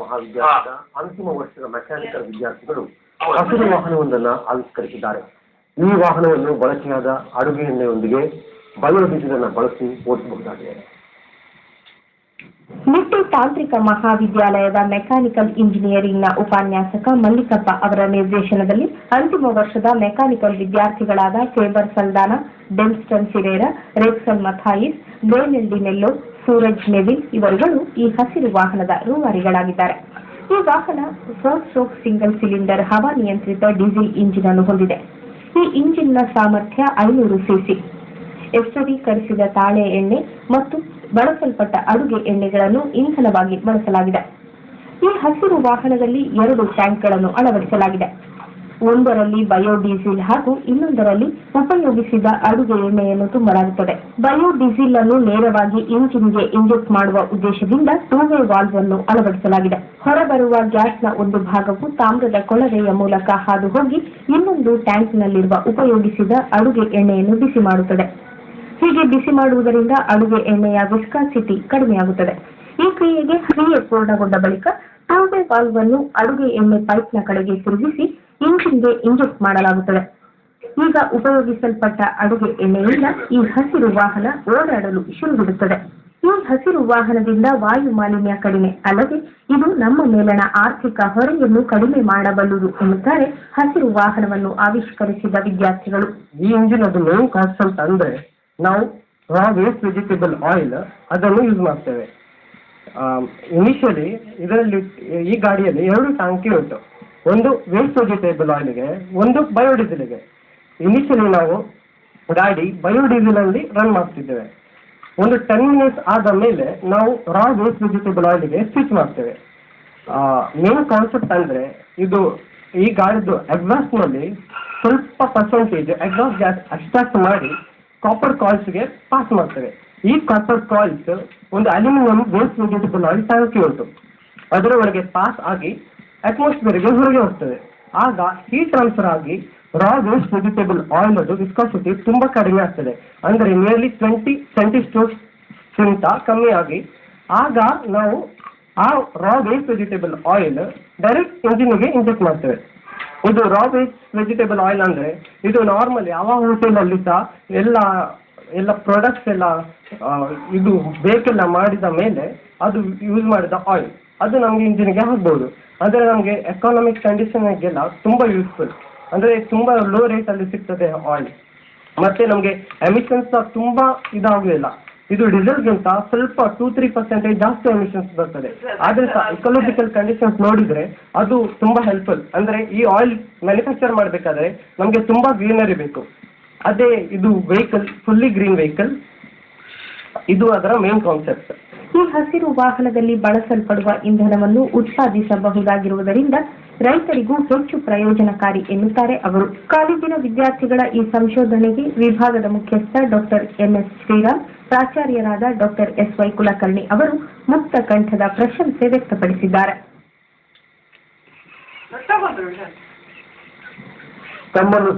ಮಹಾವಿದ್ಯಾಲಯದ ಅಂತಿಮ ವರ್ಷದ ಮೆಕ್ಯಾನಿಕಲ್ ವಿದ್ಯಾರ್ಥಿಗಳು ಹಸಿರು ವಾಹನವೊಂದನ್ನು ಆವಿಷ್ಕರಿಸಿದ್ದಾರೆ. ಈ ವಾಹನವನ್ನು ಬಳಕೆಯಾದ ಅಡುಗೆ ಎಣ್ಣೆಯೊಂದಿಗೆ ಬಯೋಡೀಸೆಲ್ ಅನ್ನು ಬಳಸಿ ಓಡಿಸಬಹುದಾಗಿದೆ. ನಿಟ್ಟೆ ತಾಂತ್ರಿಕ ಮಹಾವಿದ್ಯಾಲಯದ ಮೆಕ್ಯಾನಿಕಲ್ ಇಂಜಿನಿಯರಿಂಗ್ನ ಉಪನ್ಯಾಸಕ ಮಲ್ಲಿಕಪ್ಪ ಅವರ ನಿರ್ದೇಶನದಲ್ಲಿ ಅಂತಿಮ ವರ್ಷದ ಮೆಕ್ಯಾನಿಕಲ್ ವಿದ್ಯಾರ್ಥಿಗಳಾದ Faber Saldanha, Delston Sirera, Rexon Mathias, Glenel D Mello, Suraj Neville ಇವರುಗಳು ಈ ಹಸಿರು ವಾಹನದ ರೂವಾರಿಗಳಾಗಿದ್ದಾರೆ. ಈ ವಾಹನ 4 ಸ್ಟ್ರೋಕ್ ಸಿಂಗಲ್ ಸಿಲಿಂಡರ್ ಹವಾನಿಯಂತ್ರಿತ ಡೀಸೆಲ್ ಇಂಜಿನ್ ಅನ್ನು ಹೊಂದಿದೆ. ಈ ಇಂಜಿನ್ನ ಸಾಮರ್ಥ್ಯ 500 ಸಿಸಿ. ಎಸ್ಟರೀಕರಿಸಿದ ತಾಳೆ ಎಣ್ಣೆ ಮತ್ತು ಬಳಸಲ್ಪಟ್ಟ ಅಡುಗೆ ಎಣ್ಣೆಗಳನ್ನು ಇಂಧನವಾಗಿ ಬಳಸಲಾಗಿದೆ. ಈ ಹಸಿರು ವಾಹನದಲ್ಲಿ 2 ಟ್ಯಾಂಕ್ಗಳನ್ನು ಅಳವಡಿಸಲಾಗಿದೆ. ಒಂದರಲ್ಲಿ ಬಯೋಡೀಸೆಲ್ ಹಾಗೂ ಇನ್ನೊಂದರಲ್ಲಿ ಉಪಯೋಗಿಸಿದ ಅಡುಗೆ ಎಣ್ಣೆಯನ್ನು ತುಂಬಲಾಗುತ್ತದೆ. ಬಯೋಡೀಸೆಲ್ ಅನ್ನು ನೇರವಾಗಿ ಇಂಜಿನ್ಗೆ ಇಂಜೆಕ್ಟ್ ಮಾಡುವ ಉದ್ದೇಶದಿಂದ 2-ವೇ ವಾಲ್ವ್ ಅನ್ನು ಅಳವಡಿಸಲಾಗಿದೆ. ಹೊರಬರುವ ಗ್ಯಾಸ್ನ ಒಂದು ಭಾಗವು ತಾಮ್ರದ ಕೊಳವೆಯ ಮೂಲಕ ಹಾದು ಹೋಗಿ ಇನ್ನೊಂದು ಟ್ಯಾಂಕ್ನಲ್ಲಿರುವ ಉಪಯೋಗಿಸಿದ ಅಡುಗೆ ಎಣ್ಣೆಯನ್ನು ಬಿಸಿ ಮಾಡುತ್ತದೆ. ಹೀಗೆ ಬಿಸಿ ಮಾಡುವುದರಿಂದ ಅಡುಗೆ ಎಣ್ಣೆಯ ವಿಸ್ಕಾಸಿಟಿ ಕಡಿಮೆಯಾಗುತ್ತದೆ. ಈ ಕ್ರಿಯೆ ಪೂರ್ಣಗೊಂಡ ಬಳಿಕ 2-ವೇ ವಾಲ್ವ್ ಅನ್ನು ಅಡುಗೆ ಎಣ್ಣೆ ಪೈಪ್ನ ಕಡೆಗೆ ತಿರುಗಿಸಿ ಇಂಜಿನ್ಗೆ ಇಂಜೆಕ್ಟ್ ಮಾಡಲಾಗುತ್ತದೆ. ಈಗ ಉಪಯೋಗಿಸಲ್ಪಟ್ಟ ಅಡುಗೆ ಎಣ್ಣೆಯಿಂದ ಈ ಹಸಿರು ವಾಹನ ಓಡಾಡಲು ಶುರುವಿಡುತ್ತದೆ. ಈ ಹಸಿರು ವಾಹನದಿಂದ ವಾಯು ಮಾಲಿನ್ಯ ಕಡಿಮೆ ಅಲ್ಲದೆ ಇದು ನಮ್ಮ ಮೇಲಣ ಆರ್ಥಿಕ ಹೊರೆಯನ್ನು ಕಡಿಮೆ ಮಾಡಬಲ್ಲುದು ಎನ್ನುತ್ತಾರೆ ಹಸಿರು ವಾಹನವನ್ನು ಆವಿಷ್ಕರಿಸಿದ ವಿದ್ಯಾರ್ಥಿಗಳು. ಈ ಇಂಜಿನ್ ಅದು ಮೇನ್ ಕಾನ್ಸೆಪ್ಟ್ ಅಂದ್ರೆ ನಾವು ರಾ ವೇಸ್ಟ್ ವೆಜಿಟೇಬಲ್ ಆಯಿಲ್ ಅದನ್ನು ಯೂಸ್ ಮಾಡ್ತೇವೆ. ಇನಿಷಿಯಲಿ ಇದರಲ್ಲಿ ಈ ಗಾಡಿಯಲ್ಲಿ 2 ಟ್ಯಾಂಕಿ ಉಂಟು. ಒಂದು ವೇಸ್ಟ್ ವೆಜಿಟೇಬಲ್ ಆಯಿಲ್ಗೆ, ಒಂದು ಬಯೋಡೀಸೆಲ್ಗೆ. ಇನಿಷಿಯಲಿ ನಾವು ಗಾಡಿ ಬಯೋಡೀಸೆಲ್ ಅಲ್ಲಿ ರನ್ ಮಾಡ್ತಿದ್ದೇವೆ. ಒಂದು 10 ಮಿನಿಟ್ಸ್ ಆದ ಮೇಲೆ ನಾವು ರಾ ವೇಸ್ಟ್ ವೆಜಿಟೇಬಲ್ ಆಯಿಲ್ಗೆ ಸ್ವಿಚ್ ಮಾಡ್ತೇವೆ. ಮೇನ್ ಕಾನ್ಸೆಪ್ಟ್ ಅಂದ್ರೆ ಇದು ಈ ಗಾಡಿದು ಎಕ್ಸಾಸ್ಟ್ ನಲ್ಲಿ ಸ್ವಲ್ಪ ಪರ್ಸೆಂಟೇಜ್ ಎಕ್ಸಾಸ್ಟ್ ಗ್ಯಾಸ್ ಎಕ್ಸ್ಟ್ರಾಕ್ಟ್ ಮಾಡಿ ಕಾಪರ್ ಕಾಯಿಲ್ಸ್ಗೆ ಪಾಸ್ ಮಾಡ್ತೇವೆ. ಈ ಕಾಪರ್ ಕಾಯಿಲ್ಸ್ ಒಂದು ಅಲ್ಯೂಮಿನಿಯಂ ವೇಸ್ಟ್ ವೆಜಿಟೇಬಲ್ ಆಯಿಲ್ ಟ್ಯಾಂಕಿ ಉಂಟು, ಅದರ ಒಳಗೆ ಪಾಸ್ ಆಗಿ ಅಟ್ಮಾಸ್ಫಿಯರ್ಗೆ ಹೊರಗೆ ಹೋಗ್ತದೆ. ಆಗ ಹೀಟ್ ಟ್ರಾನ್ಸ್ಫರ್ ಆಗಿ ರಾ ವೇಸ್ಟ್ ವೆಜಿಟೇಬಲ್ ಆಯಿಲ್ ಅದು ವಿಸ್ಕಾಸಿಟಿ ತುಂಬಾ ಕಡಿಮೆ ಆಗ್ತದೆ. ಅಂದ್ರೆ ನಿಯರ್ಲಿ 20 ಸೆಂಟಿಸ್ಟ್ರೋಕ್ಸ್ಗಿಂತ ಕಮ್ಮಿ ಆಗಿ ಆಗ ನಾವು ಆ raw waste vegetable oil direct ಇಂಜಿನ್ಗೆ ಇಂಜೆಕ್ಟ್ ಮಾಡ್ತೇವೆ. ಇದು ರಾ ವೇಸ್ಟ್ ವೆಜಿಟೇಬಲ್ ಆಯಿಲ್ ಅಂದ್ರೆ ಇದು ನಾರ್ಮಲ್ ಯಾವ ಹೋಟೆಲ್ ಅಲ್ಲಿ ಸಹ ಎಲ್ಲ ಪ್ರಾಡಕ್ಟ್ಸ್ ಎಲ್ಲ ಇದು ಬೇಕೆಲ್ಲ ಮಾಡಿದ ಮೇಲೆ ಅದು ಯೂಸ್ ಮಾಡಿದ ಆಯಿಲ್ ಅದು ನಮ್ಗೆ ಇಂಜಿನ್ಗೆ ಹಾಕ್ಬಹುದು. ಅಂದ್ರೆ ನಮ್ಗೆ ಎಕಾನಮಿಕ್ ಕಂಡೀಷನ್ಗೆಲ್ಲ ತುಂಬಾ ಯೂಸ್ಫುಲ್. ಅಂದ್ರೆ ತುಂಬಾ ಲೋ ರೇಟ್ ಅಲ್ಲಿ ಸಿಗ್ತದೆ ಆಯಿಲ್. ಮತ್ತೆ ನಮ್ಗೆ ಎಮಿಷನ್ಸ್ ತುಂಬಾ ಇದಾಗಲಿಲ್ಲ. ಇದು ಡೀಸೆಲ್ಗಿಂತ ಸ್ವಲ್ಪ 2-3% ಜಾಸ್ತಿ ಎಮಿಷನ್ಸ್ ಬರ್ತದೆ. ಆದ್ರೆ ಸಹ ಇಕಾಲಜಿಕಲ್ ಕಂಡೀಷನ್ಸ್ ನೋಡಿದ್ರೆ ಅದು ತುಂಬಾ ಹೆಲ್ಪ್ಫುಲ್. ಅಂದ್ರೆ ಈ ಆಯಿಲ್ ಮ್ಯಾನುಫ್ಯಾಕ್ಚರ್ ಮಾಡಬೇಕಾದ್ರೆ ನಮ್ಗೆ ತುಂಬಾ ಗ್ರೀನರಿ ಬೇಕು. ಅದೇ ಇದು ವೆಹಿಕಲ್ ಫುಲ್ಲಿ ಗ್ರೀನ್ ವೆಹಿಕಲ್, ಇದು ಅದರ ಮೇನ್ ಕಾನ್ಸೆಪ್ಟ್. ಈ ಹಸಿರು ವಾಹನದಲ್ಲಿ ಬಳಸಲ್ಪಡುವ ಇಂಧನವನ್ನು ಉತ್ಪಾದಿಸಬಹುದಾಗಿರುವುದರಿಂದ ರೈತರಿಗೂ ಹೆಚ್ಚು ಪ್ರಯೋಜನಕಾರಿ ಎನ್ನುತ್ತಾರೆ ಅವರು. ಕಾಲೇಜಿನ ವಿದ್ಯಾರ್ಥಿಗಳ ಈ ಸಂಶೋಧನೆಗೆ ವಿಭಾಗದ ಮುಖ್ಯಸ್ಥ ಡಾಕ್ಟರ್ MS ಶ್ರೀರಾಮ್, ಪ್ರಾಚಾರ್ಯರಾದ ಡಾಕ್ಟರ್ SY ಕುಲಕರ್ಣಿ ಅವರು ಮುಕ್ತ ಕಂಠದ ಪ್ರಶಂಸೆ ವ್ಯಕ್ತಪಡಿಸಿದ್ದಾರೆ. ತಮ್ಮನ್ನು